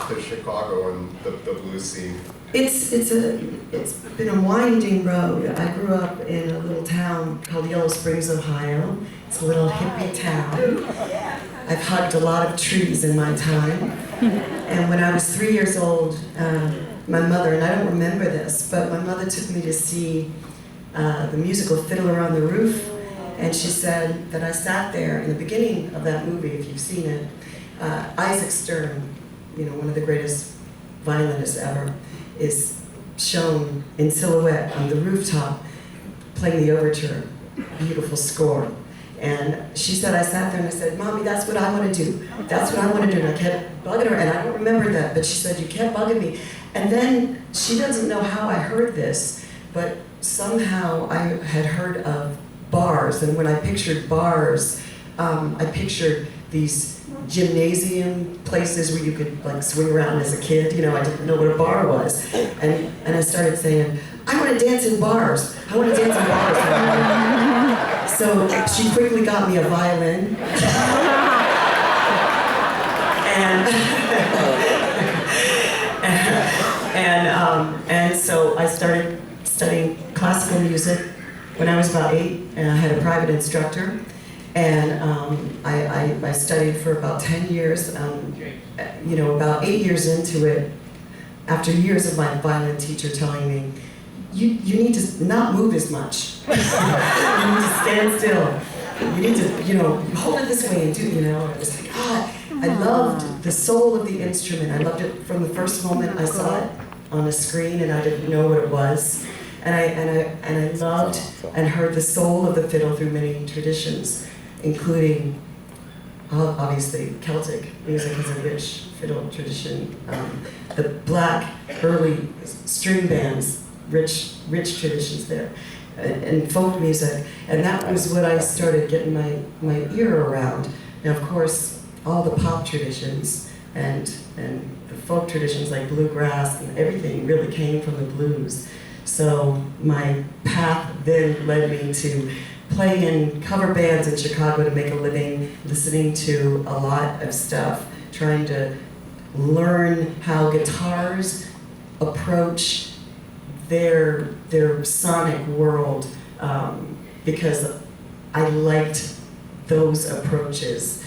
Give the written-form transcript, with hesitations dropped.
to Chicago and the blues scene? It's been a winding road. I grew up in a little town called Yellow Springs, Ohio. It's a little hippie town. I've hugged a lot of trees in my time. And when I was 3 years old, my mother, and I don't remember this, but my mother took me to see the musical Fiddler on the Roof. And she said that I sat there in the beginning of that movie, if you've seen it. Isaac Stern, one of the greatest violinists ever, is shown in silhouette on the rooftop playing the overture, beautiful score. And she said, I sat there and I said, Mommy, that's what I want to do. That's what I want to do. And I kept bugging her, and I don't remember that, but she said, you kept bugging me. And then she doesn't know how I heard this, but somehow I had heard of bars. And when I pictured bars, I pictured these gymnasium places where you could like swing around as a kid. I didn't know what a bar was. And I started saying, I want to dance in bars. I want to dance in bars. So she quickly got me a violin. And so I started studying classical music when I was about 8, and I had a private instructor. And I studied for about 10 years. About 8 years into it, after years of my violin teacher telling me, you need to not move as much. You need to stand still. You need to, hold it this way and do, It was like, I loved the soul of the instrument. I loved it from the first moment I saw it on a screen, and I didn't know what it was. And I loved and heard the soul of the fiddle through many traditions, including, obviously, Celtic music has a rich fiddle tradition. The black early string bands, rich traditions there, and folk music. And that was what I started getting my ear around. Now, of course, all the pop traditions and the folk traditions like bluegrass and everything really came from the blues. So my path then led me to playing in cover bands in Chicago to make a living, listening to a lot of stuff, trying to learn how guitars approach their sonic world, because I liked those approaches.